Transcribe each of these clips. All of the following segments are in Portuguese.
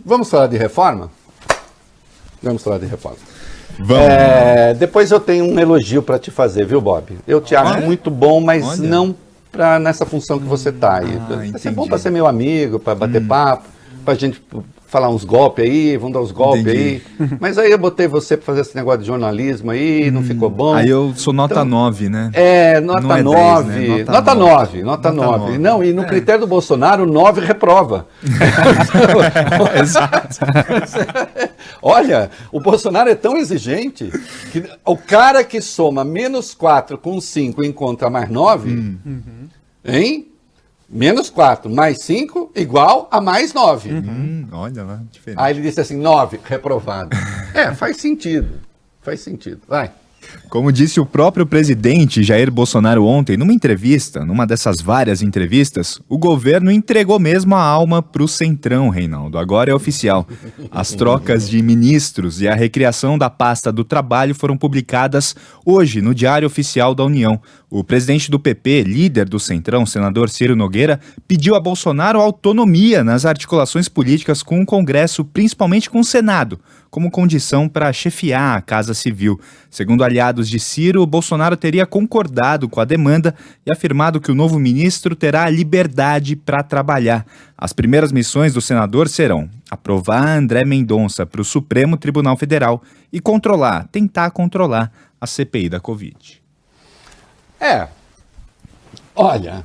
Vamos falar de reforma? Vamos falar de reforma. Vamos. Depois eu tenho um elogio para te fazer, viu, Bob? Eu te acho muito bom, mas não nessa função que você está aí. Vai ser bom para ser meu amigo, para bater papo, para a gente falar uns golpes aí, vamos dar uns golpes aí. Mas aí eu botei você para fazer esse negócio de jornalismo aí, não ficou bom. Aí eu sou nota 9, né? Nota Não é 9. 10, né? Nota 9. Não, e no critério do Bolsonaro, 9 reprova. Exato. Olha, o Bolsonaro é tão exigente que o cara que soma -4 com 5 e encontra mais 9, hein? -4 mais 5 igual a mais 9. Olha lá, diferente. Aí ele disse assim, 9, reprovado. Faz sentido. Faz sentido. Vai. Como disse o próprio presidente Jair Bolsonaro ontem, numa entrevista, numa dessas várias entrevistas, o governo entregou mesmo a alma para o Centrão, Reinaldo. Agora é oficial. As trocas de ministros e a recriação da pasta do trabalho foram publicadas hoje no Diário Oficial da União. O presidente do PP, líder do Centrão, senador Ciro Nogueira, pediu a Bolsonaro autonomia nas articulações políticas com o Congresso, principalmente com o Senado, como condição para chefiar a Casa Civil. Segundo aliados de Ciro, Bolsonaro teria concordado com a demanda e afirmado que o novo ministro terá liberdade para trabalhar. As primeiras missões do senador serão aprovar André Mendonça para o Supremo Tribunal Federal e tentar controlar a CPI da Covid. Olha...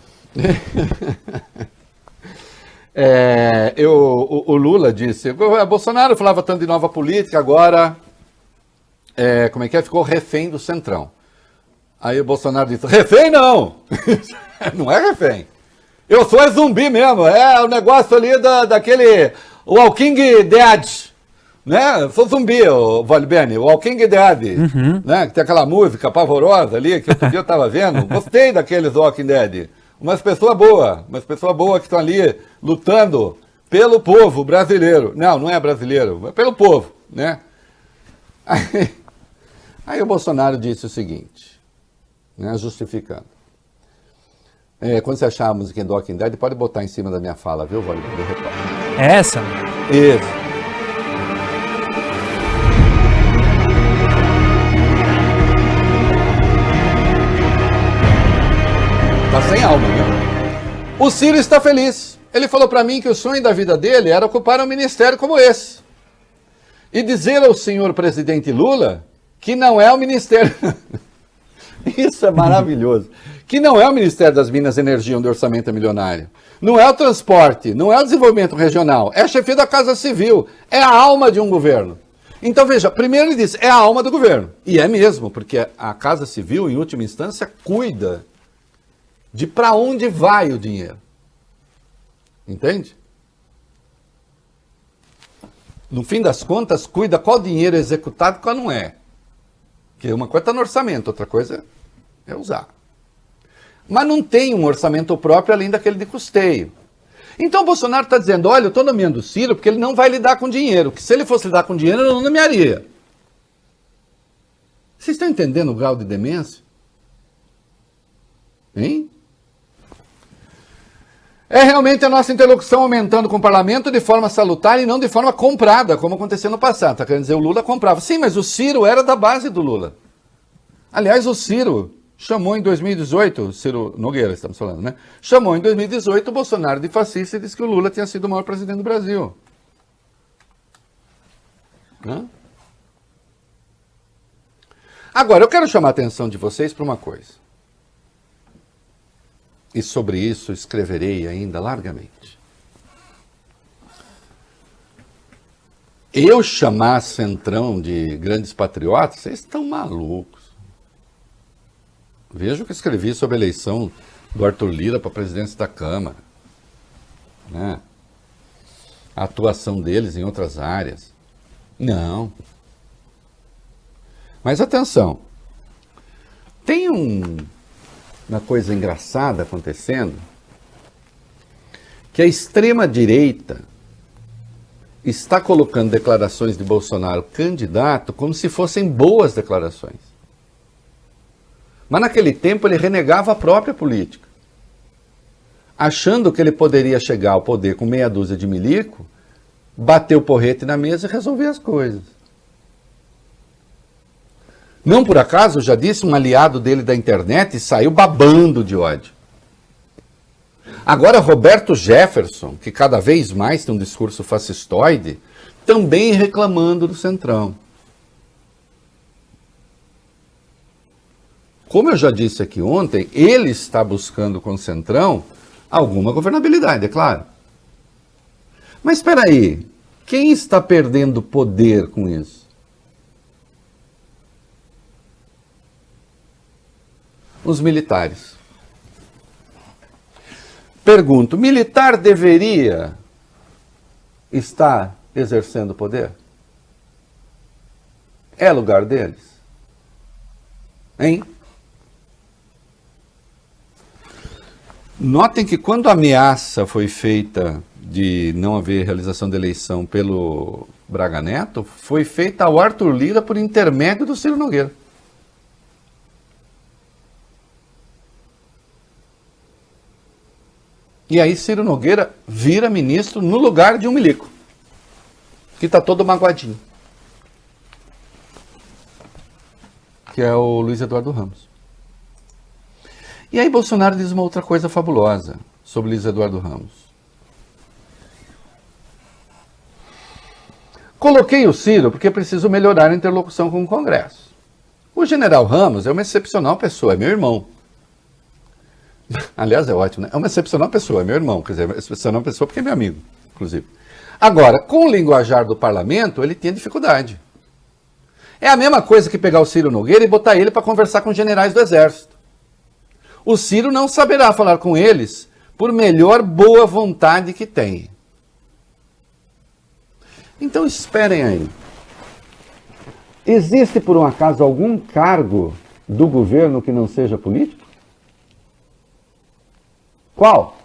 o Lula disse, Bolsonaro falava tanto de nova política, agora, ficou refém do Centrão. Aí o Bolsonaro disse, refém não, não é refém, eu sou zumbi mesmo, o negócio ali daquele Walking Dead, né, eu sou zumbi, o Valbeni, Walking Dead, né, que tem aquela música pavorosa ali, que outro dia eu estava vendo, gostei daqueles Walking Dead. Umas pessoas boas que estão ali lutando pelo povo brasileiro. Não é brasileiro, é pelo povo, né? Aí o Bolsonaro disse o seguinte, né, justificando. Quando você achar a música do Walking Dead, pode botar em cima da minha fala, viu, Vale? É essa? Isso. Tá sem alma mesmo. O Ciro está feliz. Ele falou para mim que o sonho da vida dele era ocupar um ministério como esse. E dizer ao senhor presidente Lula que não é o ministério... Isso é maravilhoso. Que não é o Ministério das Minas e Energia, onde o orçamento é milionário. Não é o transporte, não é o desenvolvimento regional. É a chefia da Casa Civil. É a alma de um governo. Então, veja, primeiro ele disse, é a alma do governo. E é mesmo, porque a Casa Civil, em última instância, cuida de para onde vai o dinheiro. Entende? No fim das contas, cuida qual dinheiro é executado e qual não é. Porque uma coisa está no orçamento, outra coisa é usar. Mas não tem um orçamento próprio além daquele de custeio. Então o Bolsonaro está dizendo, olha, eu estou nomeando o Ciro porque ele não vai lidar com dinheiro. Que se ele fosse lidar com dinheiro, eu não nomearia. Vocês estão entendendo o grau de demência? Hein? É realmente a nossa interlocução aumentando com o parlamento de forma salutar e não de forma comprada, como aconteceu no passado. Está querendo dizer, o Lula comprava. Sim, mas o Ciro era da base do Lula. Aliás, o Ciro chamou em 2018, Ciro Nogueira estamos falando, né? Chamou em 2018 o Bolsonaro de fascista e disse que o Lula tinha sido o maior presidente do Brasil. Hã? Agora, eu quero chamar a atenção de vocês para uma coisa. E sobre isso escreverei ainda largamente. Eu chamar Centrão de grandes patriotas, vocês estão malucos. Veja o que escrevi sobre a eleição do Arthur Lira para a presidência da Câmara. Né? A atuação deles em outras áreas. Não. Mas atenção. Tem uma coisa engraçada acontecendo, que a extrema-direita está colocando declarações de Bolsonaro candidato como se fossem boas declarações. Mas naquele tempo ele renegava a própria política. achando que ele poderia chegar ao poder com meia dúzia de milico, bater o porrete na mesa e resolver as coisas. Não por acaso, já disse, um aliado dele da internet saiu babando de ódio. Agora, Roberto Jefferson, que cada vez mais tem um discurso fascistoide, também reclamando do Centrão. Como eu já disse aqui ontem, ele está buscando com o Centrão alguma governabilidade, é claro. Mas espera aí, quem está perdendo poder com isso? Os militares. Pergunto, militar deveria estar exercendo poder? É lugar deles? Hein? Notem que quando a ameaça foi feita de não haver realização da eleição pelo Braga Neto, foi feita ao Arthur Lira por intermédio do Ciro Nogueira. E aí Ciro Nogueira vira ministro no lugar de um milico, que está todo magoadinho, que é o Luiz Eduardo Ramos. E aí Bolsonaro diz uma outra coisa fabulosa sobre Luiz Eduardo Ramos. Coloquei o Ciro porque preciso melhorar a interlocução com o Congresso. O general Ramos é uma excepcional pessoa, é meu irmão. Aliás, é ótimo, né? É uma excepcional pessoa, é meu irmão, quer dizer, é uma excepcional pessoa porque é meu amigo, inclusive. Agora, com o linguajar do parlamento, ele tinha dificuldade. É a mesma coisa que pegar o Ciro Nogueira e botar ele para conversar com generais do Exército. O Ciro não saberá falar com eles, por melhor boa vontade que tem. Então esperem aí. Existe, por um acaso, algum cargo do governo que não seja político? Qual?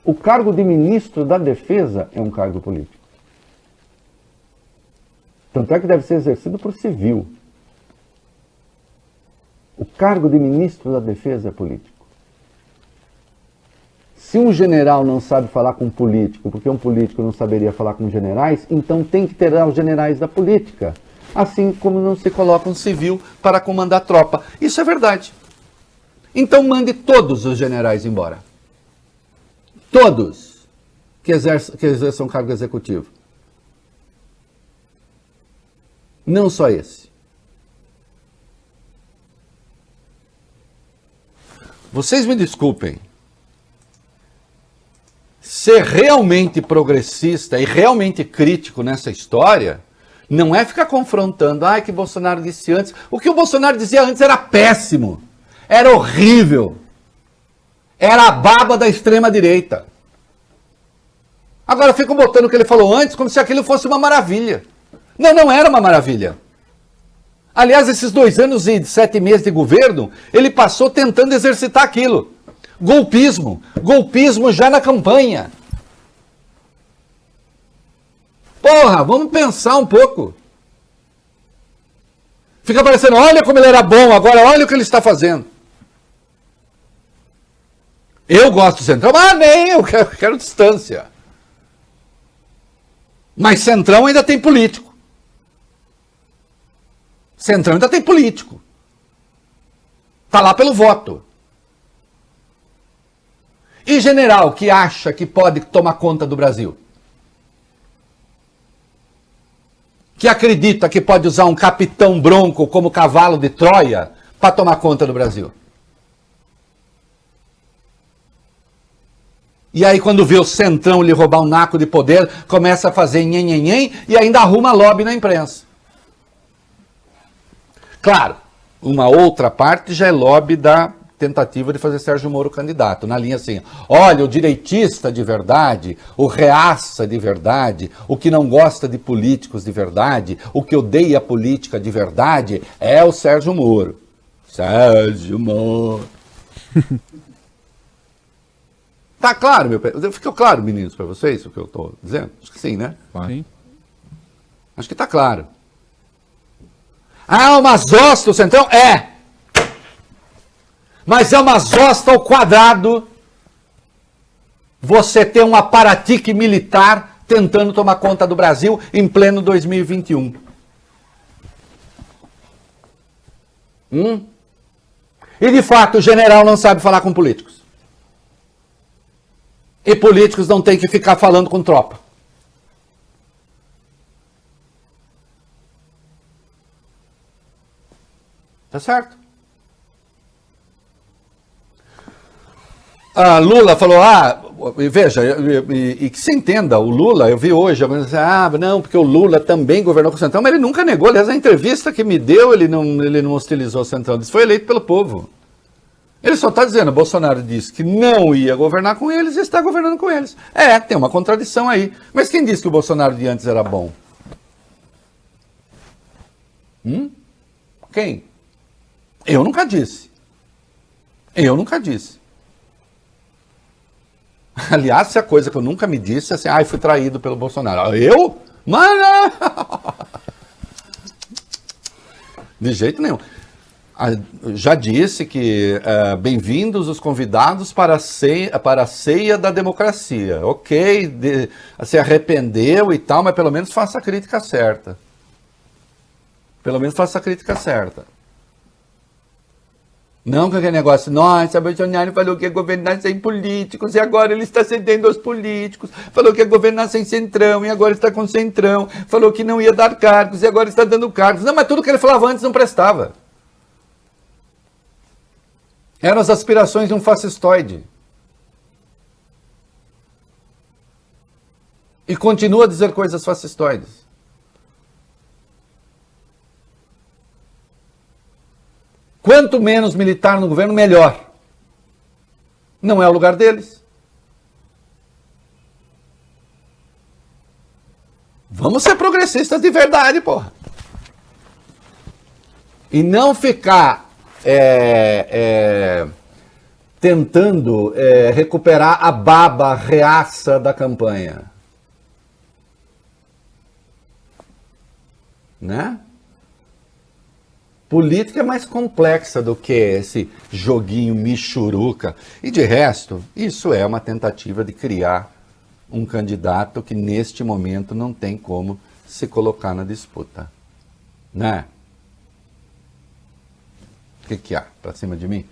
O cargo de ministro da Defesa é um cargo político. Tanto é que deve ser exercido por civil. O cargo de ministro da Defesa é político. Se um general não sabe falar com um político, porque um político não saberia falar com generais, então tem que ter os generais da política. Assim como não se coloca um civil para comandar tropa. Isso é verdade. Então mande todos os generais embora. Todos que exerçam cargo executivo. Não só esse. Vocês me desculpem. Ser realmente progressista e realmente crítico nessa história não é ficar confrontando. Ai, que Bolsonaro disse antes. O que o Bolsonaro dizia antes era péssimo. Era horrível. Era a baba da extrema-direita. Agora ficam botando o que ele falou antes como se aquilo fosse uma maravilha. Não, não era uma maravilha. Aliás, esses 2 anos e 7 meses de governo, ele passou tentando exercitar aquilo. Golpismo. Golpismo já na campanha. Porra, vamos pensar um pouco. Fica parecendo, olha como ele era bom, agora olha o que ele está fazendo. Eu gosto do Centrão, mas nem, eu quero distância. Mas Centrão ainda tem político. Centrão ainda tem político. Está lá pelo voto. E general que acha que pode tomar conta do Brasil? Que acredita que pode usar um capitão bronco como cavalo de Troia para tomar conta do Brasil? E aí quando vê o Centrão lhe roubar um naco de poder, começa a fazer nhen e ainda arruma lobby na imprensa. Claro, uma outra parte já é lobby da tentativa de fazer Sérgio Moro candidato, na linha assim, olha, o direitista de verdade, o reaça de verdade, o que não gosta de políticos de verdade, o que odeia a política de verdade, é o Sérgio Moro. Sérgio Moro. Tá claro, ficou claro, meninos, para vocês, o que eu estou dizendo? Acho que sim, né? Sim. Acho que tá claro. Ah, uma zosta o Centrão? É! Mas é uma zosta ao quadrado você ter um aparatique militar tentando tomar conta do Brasil em pleno 2021. E de fato o general não sabe falar com políticos. E políticos não têm que ficar falando com tropa. Tá certo? A Lula falou, veja, e que se entenda, o Lula, eu vi hoje, não, porque o Lula também governou com o Centrão, mas ele nunca negou, aliás, na entrevista que me deu, ele não hostilizou o Centrão, ele disse, foi eleito pelo povo. Ele só está dizendo, o Bolsonaro disse que não ia governar com eles e está governando com eles. Tem uma contradição aí. Mas quem disse que o Bolsonaro de antes era bom? Quem? Eu nunca disse. Aliás, se a coisa que eu nunca me disse é assim, fui traído pelo Bolsonaro. Eu? Mano! De jeito nenhum. Já disse que bem-vindos os convidados para a ceia da democracia. Ok, se arrependeu e tal, mas pelo menos faça a crítica certa. Não com aquele negócio, nossa, Bolsonaro falou que ia governar sem políticos e agora ele está cedendo aos políticos. Falou que ia governar sem Centrão e agora está com Centrão. Falou que não ia dar cargos e agora está dando cargos. Não, mas tudo que ele falava antes não prestava. Eram as aspirações de um fascistoide. E continua a dizer coisas fascistoides. Quanto menos militar no governo, melhor. Não é o lugar deles. Vamos ser progressistas de verdade, porra. E não ficar tentando recuperar a baba reaça da campanha. Né? Política é mais complexa do que esse joguinho michuruca. E de resto, isso é uma tentativa de criar um candidato que neste momento não tem como se colocar na disputa. Né? O que há? Pra cima de mim?